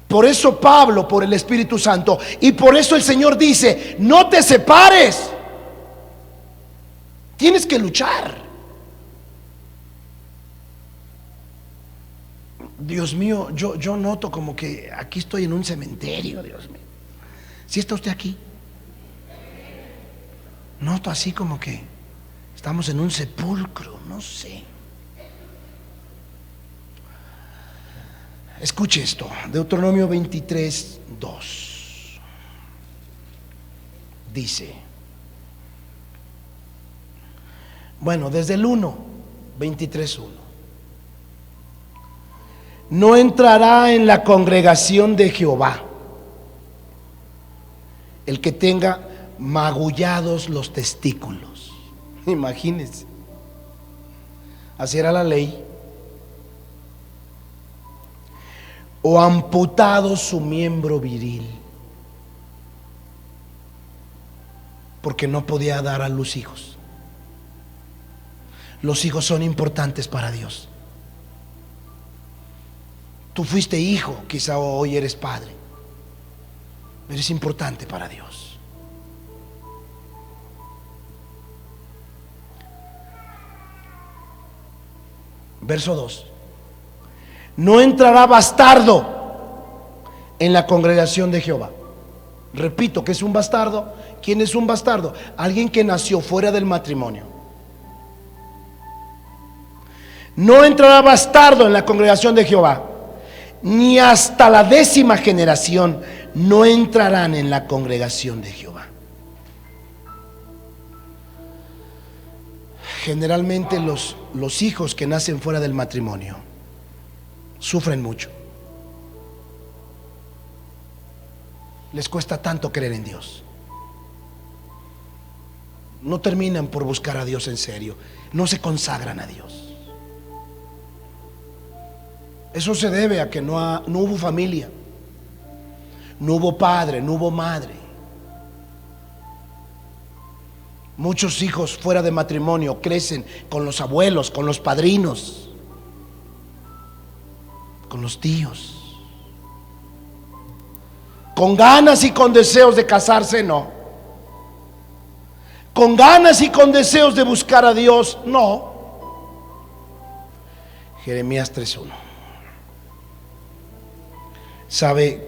Por eso Pablo, por el Espíritu Santo, y por eso el Señor dice: no te separes, tienes que luchar. Dios mío, yo noto como que aquí estoy en un cementerio. Dios mío, ¿sí está usted aquí? Noto así como que estamos en un sepulcro, no sé. Escuche esto, Deuteronomio 23, 2. Dice, bueno, desde el 1, 23, 1. No entrará en la congregación de Jehová el que tenga magullados los testículos. Imagínense, así era la ley. O amputado su miembro viril, porque no podía dar a luz hijos. Los hijos son importantes para Dios. Tú fuiste hijo, quizá hoy eres padre, pero es importante para Dios. Verso 2. No entrará bastardo en la congregación de Jehová. Repito, ¿qué es un bastardo? ¿Quién es un bastardo? Alguien que nació fuera del matrimonio. No entrará bastardo en la congregación de Jehová, ni hasta la 10ª generación no entrarán en la congregación de Jehová. Generalmente los hijos que nacen fuera del matrimonio sufren mucho. Les cuesta tanto creer en Dios. No terminan por buscar a Dios en serio. No se consagran a Dios. Eso se debe a que no hubo familia, no hubo padre, no hubo madre. Muchos hijos fuera de matrimonio crecen con los abuelos, con los padrinos, con los tíos, con ganas y con deseos de casarse, no. Con ganas y con deseos de buscar a Dios, no. Jeremías 3:1. ¿Sabe?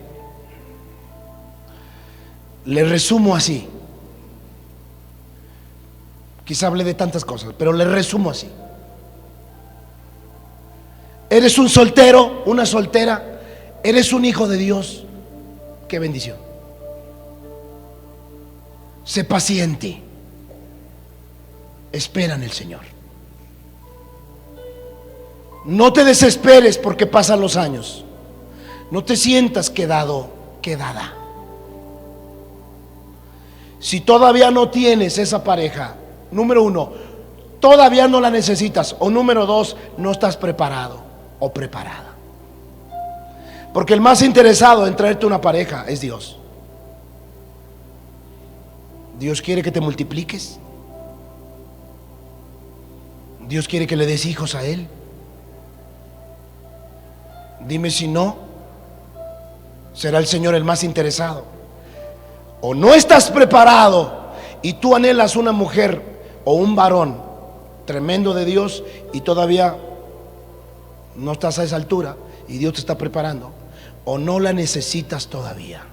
Le resumo así. Quizá hable de tantas cosas, pero le resumo así. Eres un soltero, una soltera, eres un hijo de Dios. Qué bendición. Sé paciente. Espera en el Señor. No te desesperes porque pasan los años. No te sientas quedado, quedada. Si todavía no tienes esa pareja, número 1, todavía no la necesitas. O número 2, no estás preparado o preparada. Porque el más interesado en traerte una pareja es Dios. Dios quiere que te multipliques. Dios quiere que le des hijos a Él. Dime si no, será el Señor el más interesado. O no estás preparado y tú anhelas una mujer o un varón tremendo de Dios y todavía no estás a esa altura y Dios te está preparando, o no la necesitas todavía.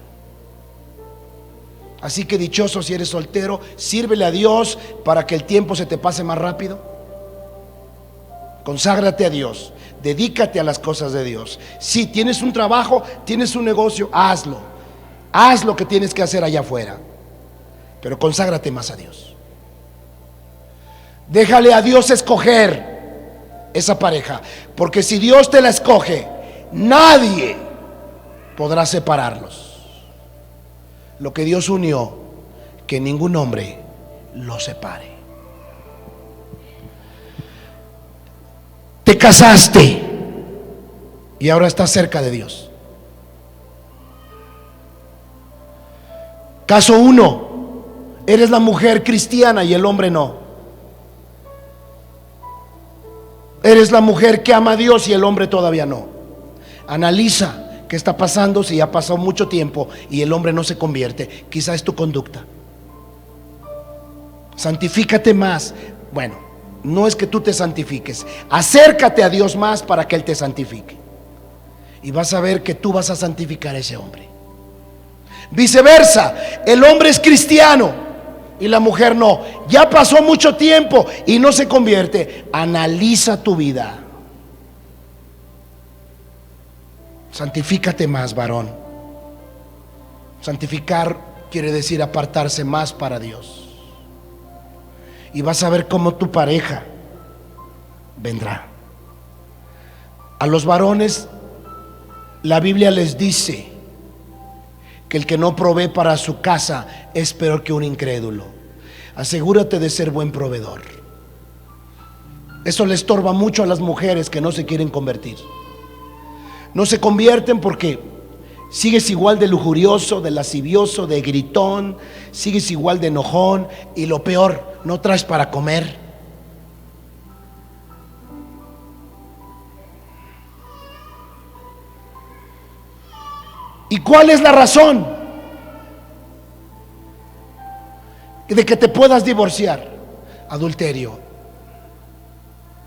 Así que dichoso si eres soltero, sírvele a Dios para que el tiempo se te pase más rápido. Conságrate a Dios, dedícate a las cosas de Dios. Si tienes un trabajo, tienes un negocio, hazlo. Haz lo que tienes que hacer allá afuera, pero conságrate más a Dios. Déjale a Dios escoger esa pareja, porque si Dios te la escoge, nadie podrá separarlos. Lo que Dios unió, que ningún hombre lo separe. Te casaste y ahora estás cerca de Dios. Caso 1, eres la mujer cristiana y el hombre no. Eres la mujer que ama a Dios y el hombre todavía no. Analiza qué está pasando, si ya ha pasado mucho tiempo y el hombre no se convierte. Quizá es tu conducta. Santifícate más. Bueno, no es que tú te santifiques, acércate a Dios más para que Él te santifique, y vas a ver que tú vas a santificar a ese hombre. Viceversa, el hombre es cristiano y la mujer no. Ya pasó mucho tiempo y no se convierte. Analiza tu vida. Santifícate más, varón. Santificar quiere decir apartarse más para Dios. Y vas a ver cómo tu pareja vendrá. A los varones la Biblia les dice que el que no provee para su casa es peor que un incrédulo. Asegúrate de ser buen proveedor. Eso le estorba mucho a las mujeres que no se quieren convertir. No se convierten porque sigues igual de lujurioso, de lascivioso, de gritón, sigues igual de enojón, y lo peor, no traes para comer. ¿Y cuál es la razón de que te puedas divorciar? Adulterio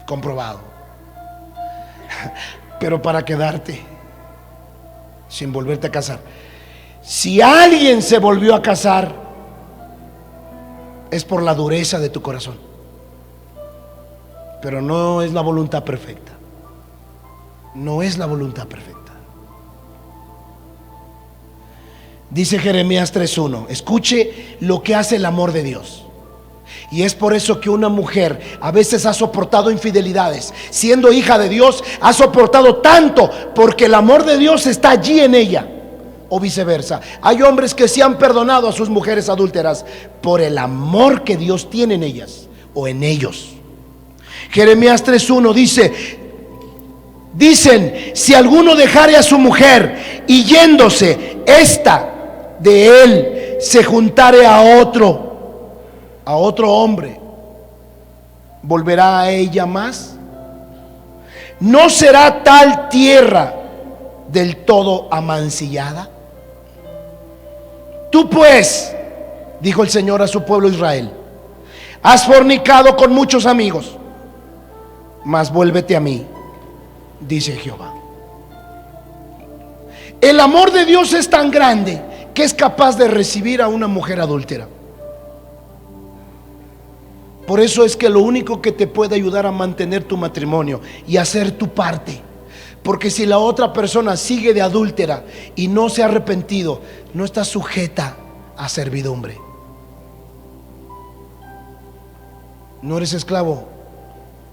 comprobado. Pero para quedarte sin volverte a casar. Si alguien se volvió a casar, es por la dureza de tu corazón, pero no es la voluntad perfecta. No es la voluntad perfecta. Dice Jeremías 3:1, escuche lo que hace el amor de Dios. Y es por eso que una mujer a veces ha soportado infidelidades. Siendo hija de Dios, ha soportado tanto porque el amor de Dios está allí en ella. O viceversa. Hay hombres que se han perdonado a sus mujeres adúlteras por el amor que Dios tiene en ellas o en ellos. Jeremías 3:1 dicen, si alguno dejare a su mujer y yéndose ésta de él se juntare a otro hombre, ¿volverá a ella más? ¿No será tal tierra del todo amancillada? Tú pues, dijo el Señor a su pueblo Israel, has fornicado con muchos amigos, mas vuélvete a mí, dice Jehová. El amor de Dios es tan grande que es capaz de recibir a una mujer adúltera. Por eso es que lo único que te puede ayudar a mantener tu matrimonio y hacer tu parte, porque si la otra persona sigue de adúltera y no se ha arrepentido, no está sujeta a servidumbre. No eres esclavo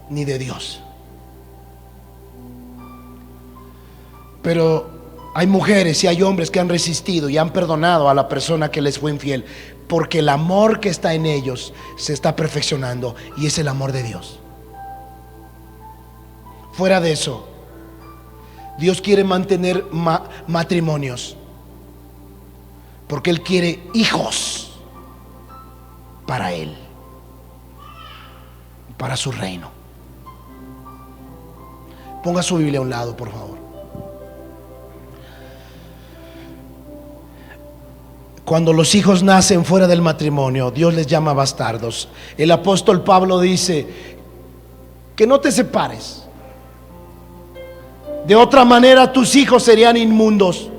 ni de Dios. Pero hay mujeres y hay hombres que han resistido y han perdonado a la persona que les fue infiel, porque el amor que está en ellos se está perfeccionando, y es el amor de Dios. Fuera de eso, Dios quiere mantener matrimonios porque Él quiere hijos para Él, para su reino. Ponga su Biblia a un lado, por favor. Cuando los hijos nacen fuera del matrimonio, Dios les llama bastardos. El apóstol Pablo dice que no te separes. De otra manera tus hijos serían inmundos.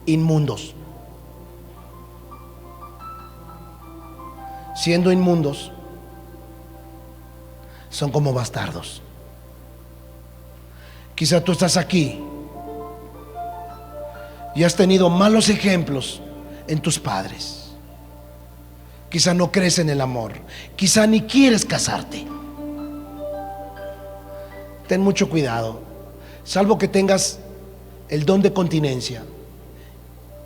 Inmundos. Siendo inmundos, son como bastardos. Quizá tú estás aquí y has tenido malos ejemplos en tus padres. Quizá no crees en el amor, quizá ni quieres casarte. Ten mucho cuidado, salvo que tengas el don de continencia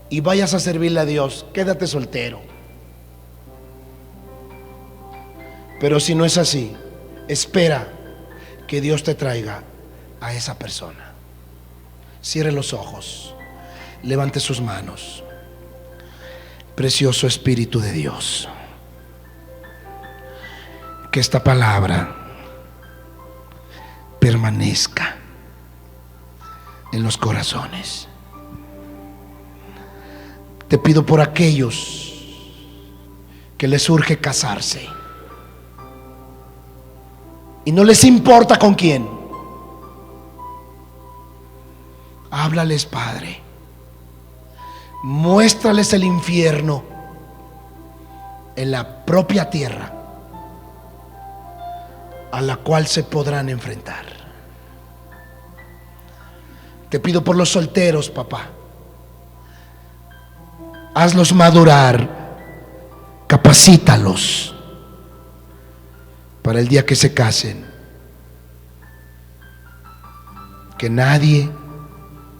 y vayas a servirle a Dios, quédate soltero. Pero si no es así, espera que Dios te traiga a esa persona. Cierre los ojos, levante sus manos. Precioso Espíritu de Dios, que esta palabra permanezca en los corazones. Te pido por aquellos que les urge casarse y no les importa con quién. Háblales, Padre. Muéstrales el infierno en la propia tierra a la cual se podrán enfrentar. Te pido por los solteros, papá. Hazlos madurar, capacítalos para el día que se casen. Que nadie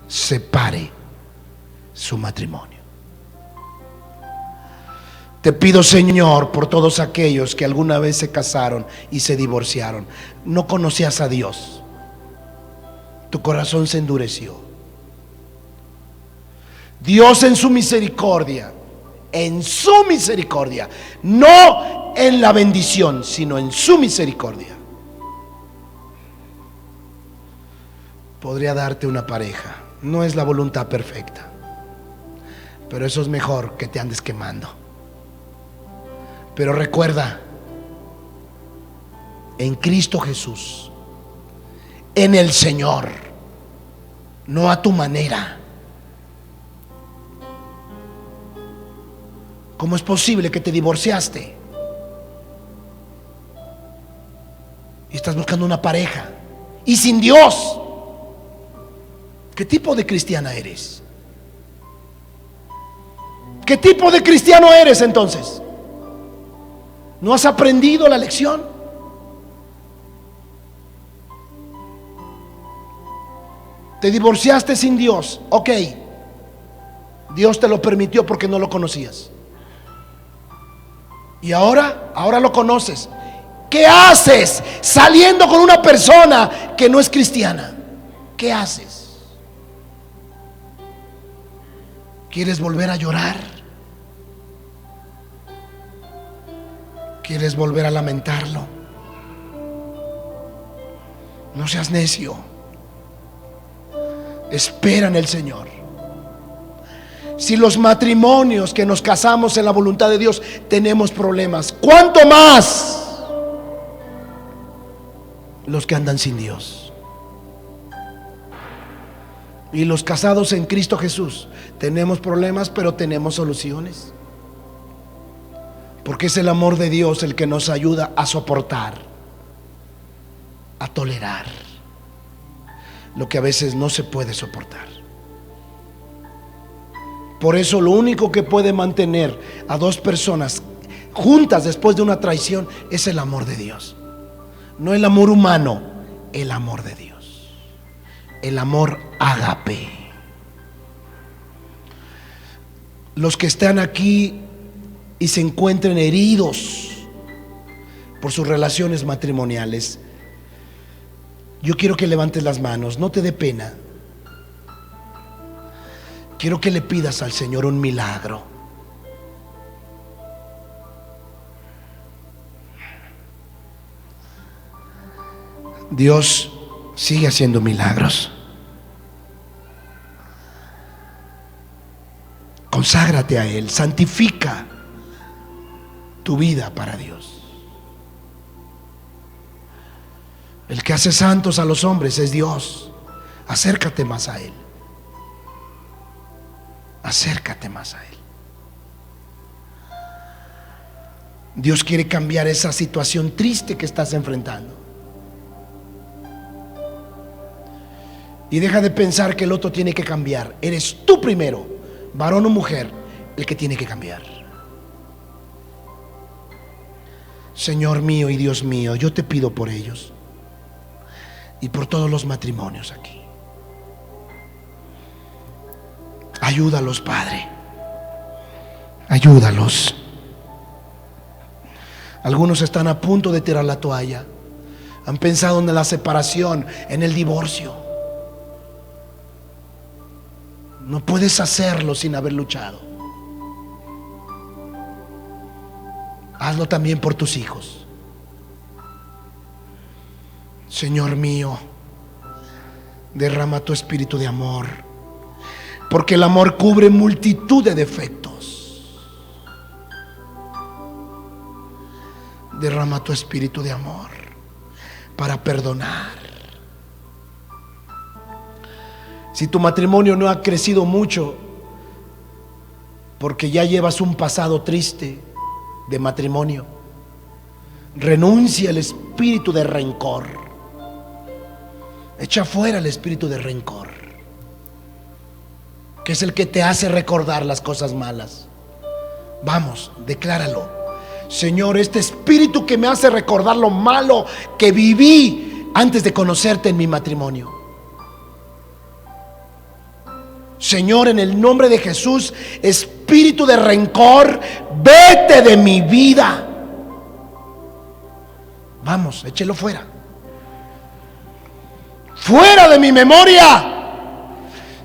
separe su matrimonio. Te pido, Señor, por todos aquellos que alguna vez se casaron y se divorciaron. No conocías a Dios, tu corazón se endureció. Dios en su misericordia, no en la bendición, sino en su misericordia, podría darte una pareja. No es la voluntad perfecta, pero eso es mejor que te andes quemando. Pero recuerda, en Cristo Jesús, en el Señor, no a tu manera. ¿Cómo es posible que te divorciaste y estás buscando una pareja y sin Dios? ¿Qué tipo de cristiana eres? ¿Qué tipo de cristiano eres entonces? ¿No has aprendido la lección? Te divorciaste sin Dios, ok. Dios te lo permitió porque no lo conocías. Y ahora lo conoces. ¿Qué haces saliendo con una persona que no es cristiana? ¿Qué haces? ¿Quieres volver a llorar? ¿Quieres volver a lamentarlo? No seas necio. Espera en el Señor. Si los matrimonios que nos casamos en la voluntad de Dios tenemos problemas, ¿cuánto más los que andan sin Dios? Y los casados en Cristo Jesús tenemos problemas, pero tenemos soluciones, porque es el amor de Dios el que nos ayuda a soportar, a tolerar lo que a veces no se puede soportar. Por eso lo único que puede mantener a dos personas juntas después de una traición es el amor de Dios. No el amor humano, el amor de Dios. El amor ágape. Los que están aquí y se encuentren heridos por sus relaciones matrimoniales, yo quiero que levantes las manos, no te dé pena. Quiero que le pidas al Señor un milagro. Dios sigue haciendo milagros. Conságrate a Él, santifica tu vida para Dios. El que hace santos a los hombres es Dios. Acércate más a Él. Acércate más a Él. Dios quiere cambiar esa situación triste que estás enfrentando. Y deja de pensar que el otro tiene que cambiar. Eres tú primero, varón o mujer, el que tiene que cambiar. Señor mío y Dios mío, yo te pido por ellos y por todos los matrimonios aquí. Ayúdalos, Padre. Ayúdalos. Algunos están a punto de tirar la toalla. Han pensado en la separación, en el divorcio. No puedes hacerlo sin haber luchado. Hazlo también por tus hijos. Señor mío, derrama tu espíritu de amor, porque el amor cubre multitud de defectos. Derrama tu espíritu de amor para perdonar. Si tu matrimonio no ha crecido mucho, porque ya llevas un pasado triste de matrimonio, renuncia al espíritu de rencor. Echa fuera el espíritu de rencor, que es el que te hace recordar las cosas malas. Vamos, decláralo. Señor, este espíritu que me hace recordar lo malo que viví antes de conocerte en mi matrimonio. Señor, en el nombre de Jesús, espíritu de rencor, vete de mi vida. Vamos, échelo fuera. Fuera de mi memoria,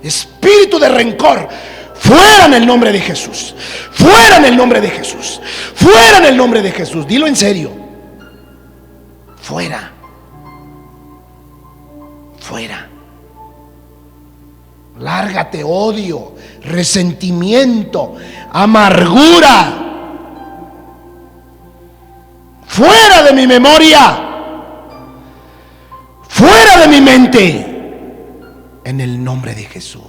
espíritu de rencor, fuera en el nombre de Jesús. Fuera en el nombre de Jesús. Fuera en el nombre de Jesús. Dilo en serio. Fuera. Fuera. Lárgate odio, resentimiento, amargura. Fuera de mi memoria. Fuera de mi mente, en el nombre de Jesús.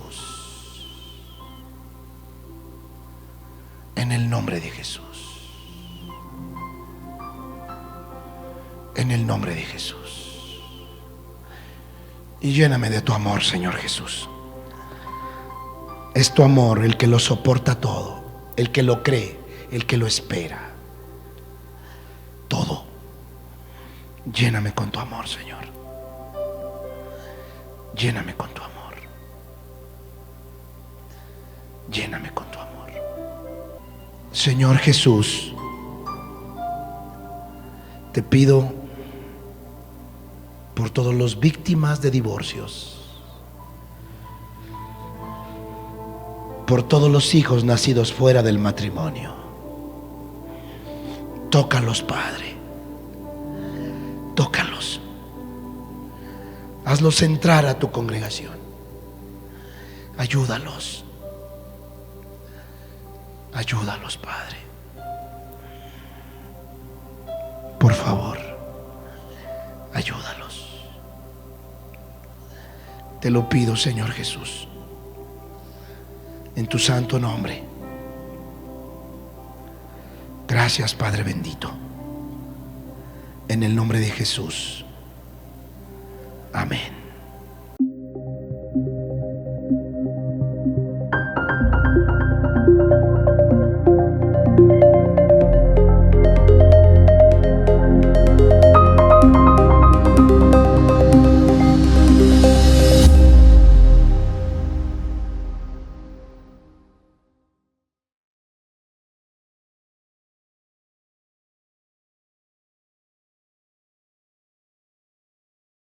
En el nombre de Jesús. En el nombre de Jesús. Y lléname de tu amor, Señor Jesús. Es tu amor el que lo soporta todo, el que lo cree, el que lo espera. Todo. Lléname con tu amor, Señor. Lléname con tu amor. Lléname con tu amor. Señor Jesús, te pido por todas las víctimas de divorcios, por todos los hijos nacidos fuera del matrimonio. Tócalos, Padre. Tócalos. Hazlos entrar a tu congregación. Ayúdalos. Ayúdalos, Padre. Por favor, ayúdalos. Te lo pido, Señor Jesús, en tu santo nombre. Gracias, Padre bendito. En el nombre de Jesús. Amén.